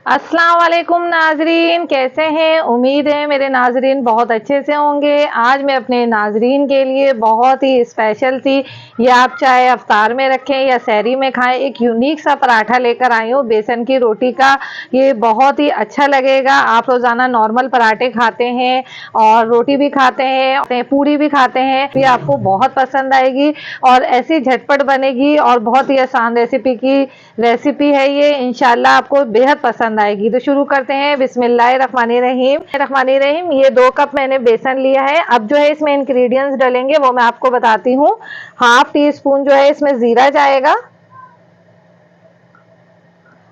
अस्सलाम वालेकुम नाजरीन, कैसे हैं? उम्मीद है मेरे नाजरीन बहुत अच्छे से होंगे। आज मैं अपने नाजरीन के लिए बहुत ही स्पेशल सी, ये आप चाहे अफ्तार में रखें या सहरी में खाएं, एक यूनिक सा पराठा लेकर आई हूँ बेसन की रोटी का। ये बहुत ही अच्छा लगेगा। आप रोज़ाना नॉर्मल पराठे खाते हैं और रोटी भी खाते हैं, पूरी भी खाते हैं, ये आपको बहुत पसंद आएगी और ऐसी झटपट बनेगी और बहुत ही आसान रेसिपी है ये। इंशाल्लाह आपको बेहद पसंद आएगी। तो शुरू करते हैं। बिस्मिल्लाहिर्रहमानिर्रहीम। ये 2 कप मैंने बेसन लिया है। अब जो है इसमें इंग्रेडिएंट्स डलेंगे वो मैं आपको बताती हूँ। हाफ टी स्पून जो है इसमें जीरा जाएगा,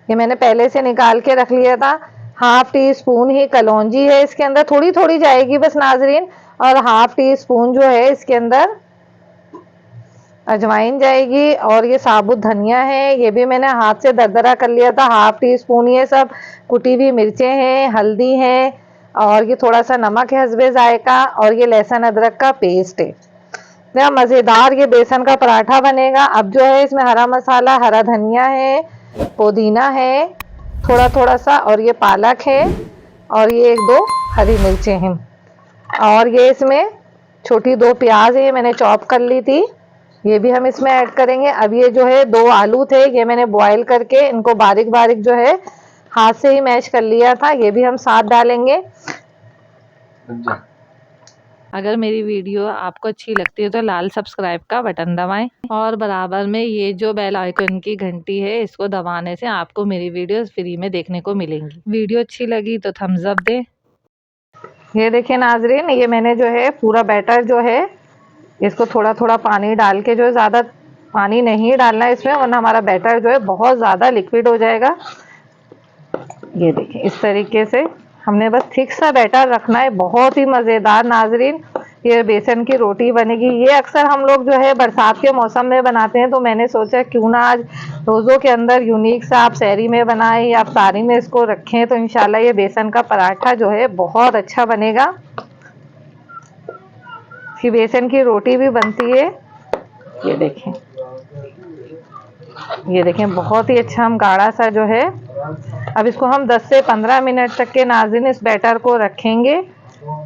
ये मैंने पहले से निकाल के रख लिया था। हाफ टी स्पून ही कलौंजी है इसके अंदर, थोड़ी थोड़ी जाएगी बस नाजरीन। और हाफ टी स्पून जो है इसके अंदर अजवाइन जाएगी। और ये साबुत धनिया है, ये भी मैंने हाथ से दरदरा कर लिया था, हाफ टी स्पून। ये सब कुटी हुई मिर्चें हैं, हल्दी है और ये थोड़ा सा नमक है हस्बे जायका। और ये लहसुन अदरक का पेस्ट है। ना मज़ेदार ये बेसन का पराठा बनेगा। अब जो है इसमें हरा मसाला, हरा धनिया है, पुदीना है थोड़ा थोड़ा सा, और ये पालक है और ये 1-2 हरी मिर्चें हैं। और ये इसमें छोटी 2 प्याज है, ये मैंने चॉप कर ली थी, ये भी हम इसमें ऐड करेंगे। अब ये जो है 2 आलू थे, ये मैंने बॉईल करके इनको बारीक बारीक जो है हाथ से ही मैश कर लिया था, ये भी हम साथ डालेंगे। अगर मेरी वीडियो आपको अच्छी लगती है तो लाल सब्सक्राइब का बटन दबाएं और बराबर में ये जो बेल आइकन की घंटी है इसको दबाने से आपको मेरी वीडियोस फ्री में देखने को मिलेंगी। वीडियो अच्छी लगी तो थम्स अप दें। ये देखिए नाजरीन, ये मैंने जो है पूरा बैटर जो है इसको थोड़ा थोड़ा पानी डाल के, जो है ज़्यादा पानी नहीं डालना है इसमें वरना हमारा बैटर जो है बहुत ज़्यादा लिक्विड हो जाएगा। ये देखिए इस तरीके से हमने बस थिक सा बैटर रखना है। बहुत ही मज़ेदार नाजरीन ये बेसन की रोटी बनेगी। ये अक्सर हम लोग जो है बरसात के मौसम में बनाते हैं, तो मैंने सोचा क्यों ना आज रोज़ों के अंदर यूनिक सा आप सहरी में बनाएं या अफ्तारी में इसको रखें, तो इंशाल्लाह ये बेसन का पराठा जो है बहुत अच्छा बनेगा। कि बेसन की रोटी भी बनती है। ये देखें, ये देखें बहुत ही अच्छा हम गाढ़ा सा जो है। अब इसको हम 10 से 15 मिनट तक के नाज़रीन इस बैटर को रखेंगे,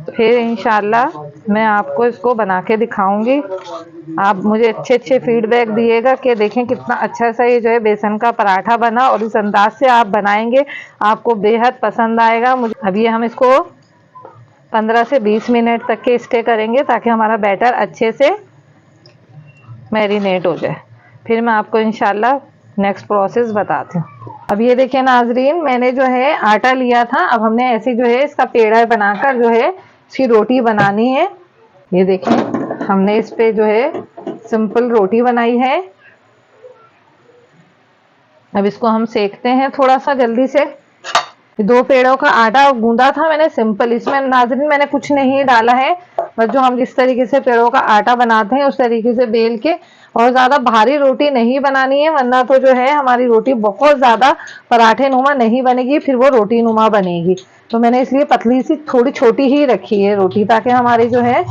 फिर इंशाल्लाह मैं आपको इसको बना के दिखाऊंगी। आप मुझे अच्छे अच्छे फीडबैक दिएगा कि देखें कितना अच्छा सा ये जो है बेसन का पराठा बना, और इस अंदाज से आप बनाएंगे आपको बेहद पसंद आएगा। मुझे अब ये हम इसको 15 से 20 मिनट तक के स्टे करेंगे ताकि हमारा बैटर अच्छे से मैरिनेट हो जाए, फिर मैं आपको इंशाल्लाह नेक्स्ट प्रोसेस बताती हूँ। अब ये देखिए नाजरीन, मैंने जो है आटा लिया था, अब हमने ऐसे जो है इसका पेड़ा बनाकर जो है इसकी रोटी बनानी है। ये देखें हमने इस पे जो है सिंपल रोटी बनाई है। अब इसको हम सेकते हैं थोड़ा सा जल्दी से। 2 पेड़ों का आटा गूंदा था मैंने सिंपल, इसमें नाज़रीन मैंने कुछ नहीं डाला है, बस जो हम जिस तरीके से पेड़ों का आटा बनाते हैं उस तरीके से बेल के। और ज़्यादा भारी रोटी नहीं बनानी है वरना तो जो है हमारी रोटी बहुत ज़्यादा पराठे नुमा नहीं बनेगी, फिर वो रोटी नुमा बनेगी। तो मैंने इसलिए पतली सी थोड़ी छोटी ही रखी है रोटी, ताकि हमारी जो है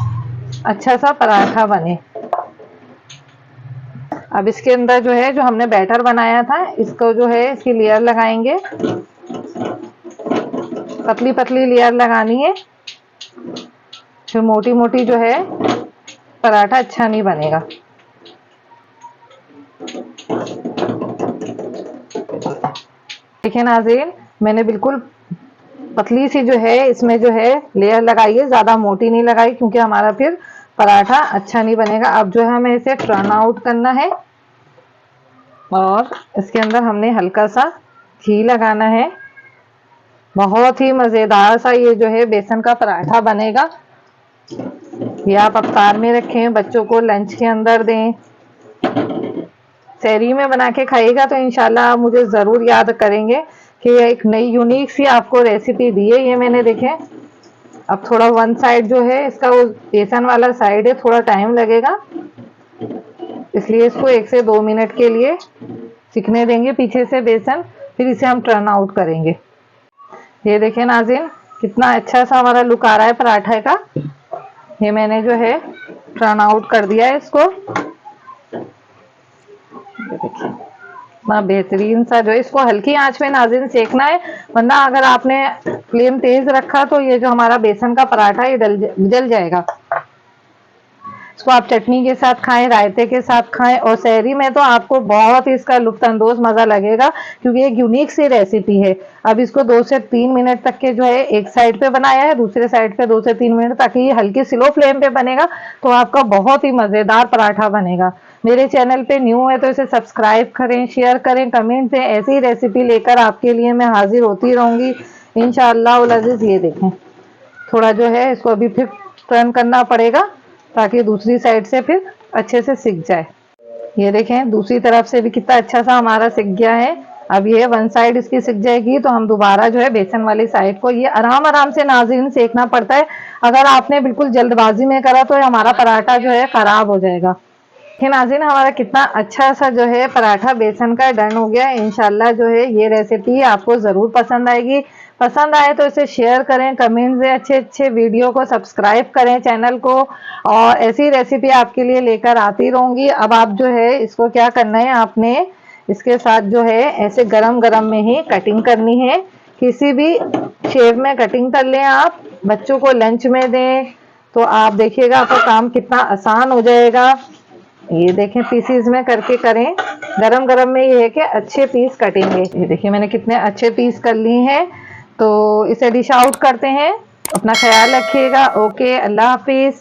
अच्छा सा पराठा बने। अब इसके अंदर जो है जो हमने बैटर बनाया था इसको जो है इसकी लेयर लगाएंगे, पतली पतली लेयर लगानी है, फिर मोटी मोटी जो है पराठा अच्छा नहीं बनेगा। देखिए नाज़रीन, मैंने बिल्कुल पतली सी जो है इसमें जो है लेयर लगाई है, ज़्यादा मोटी नहीं लगाई क्योंकि हमारा फिर पराठा अच्छा नहीं बनेगा। अब जो है हमें इसे टर्न आउट करना है और इसके अंदर हमने हल्का सा घी लगाना है। बहुत ही मज़ेदार सा ये जो है बेसन का पराठा बनेगा। ये आप अफ्तार में रखें, बच्चों को लंच के अंदर दें, सहरी में बना के खाइएगा तो इंशाल्लाह आप मुझे ज़रूर याद करेंगे कि ये एक नई यूनिक सी आपको रेसिपी दी है। ये मैंने देखें अब थोड़ा वन साइड जो है इसका वो बेसन वाला साइड है, थोड़ा टाइम लगेगा, इसलिए इसको 1 से 2 मिनट के लिए सिकने देंगे पीछे से बेसन, फिर इसे हम टर्न आउट करेंगे। ये देखें नाज़रीन कितना अच्छा सा हमारा लुक आ रहा है पराठे का। ये मैंने जो है टर्न आउट कर दिया है इसको। ये देखिए इतना बेहतरीन सा जो है, इसको हल्की आंच में नाज़रीन सेकना है, वरना अगर आपने फ्लेम तेज रखा तो ये जो हमारा बेसन का पराठा है जल जाएगा। इसको आप चटनी के साथ खाएं, रायते के साथ खाएं, और सहरी में तो आपको बहुत ही इसका लुत्फानंदोज मजा लगेगा, क्योंकि एक यूनिक सी रेसिपी है। अब इसको 2 से 3 मिनट तक के जो है एक साइड पे बनाया है, दूसरे साइड पे 2 से 3 मिनट, ताकि ये हल्की स्लो फ्लेम पे बनेगा तो आपका बहुत ही मजेदार पराठा बनेगा। मेरे चैनल पे न्यू है तो इसे सब्सक्राइब करें, शेयर करें, कमेंट दें। ऐसी रेसिपी लेकर आपके लिए मैं हाजिर होती रहूंगी इंशाअल्लाह उल अज़ीज़। ये देखें, थोड़ा जो है इसको अभी फिर टर्न करना पड़ेगा ताकि दूसरी साइड से फिर अच्छे से सिक जाए। ये देखें, दूसरी तरफ से भी कितना अच्छा सा हमारा सिक गया है। अब ये वन साइड इसकी सिक जाएगी तो हम दोबारा जो है बेसन वाली साइड को ये आराम आराम से नाज़रीन सेकना पड़ता है। अगर आपने बिल्कुल जल्दबाजी में करा तो हमारा पराठा जो है खराब हो जाएगा। देखिए नाज़रीन, हमारा कितना अच्छा सा जो है पराठा बेसन का डन हो गया है। इंशाल्लाह जो है ये रेसिपी आपको ज़रूर पसंद आएगी। पसंद आए तो इसे शेयर करें, कमेंट दें, अच्छे अच्छे वीडियो को सब्सक्राइब करें चैनल को, और ऐसी रेसिपी आपके लिए लेकर आती रहूँगी। अब आप जो है इसको क्या करना है, आपने इसके साथ जो है ऐसे गरम गरम में ही कटिंग करनी है। किसी भी शेप में कटिंग कर लें आप, बच्चों को लंच में दें तो आप देखिएगा आपका काम कितना आसान हो जाएगा। ये देखें, पीसीज में करके करें, गरम गरम में ये है कि अच्छे पीस कटेंगे। ये देखिए मैंने कितने अच्छे पीस कर लिए हैं। तो इसे डिश आउट करते हैं। अपना ख्याल रखिएगा। ओके, अल्लाह हाफिज।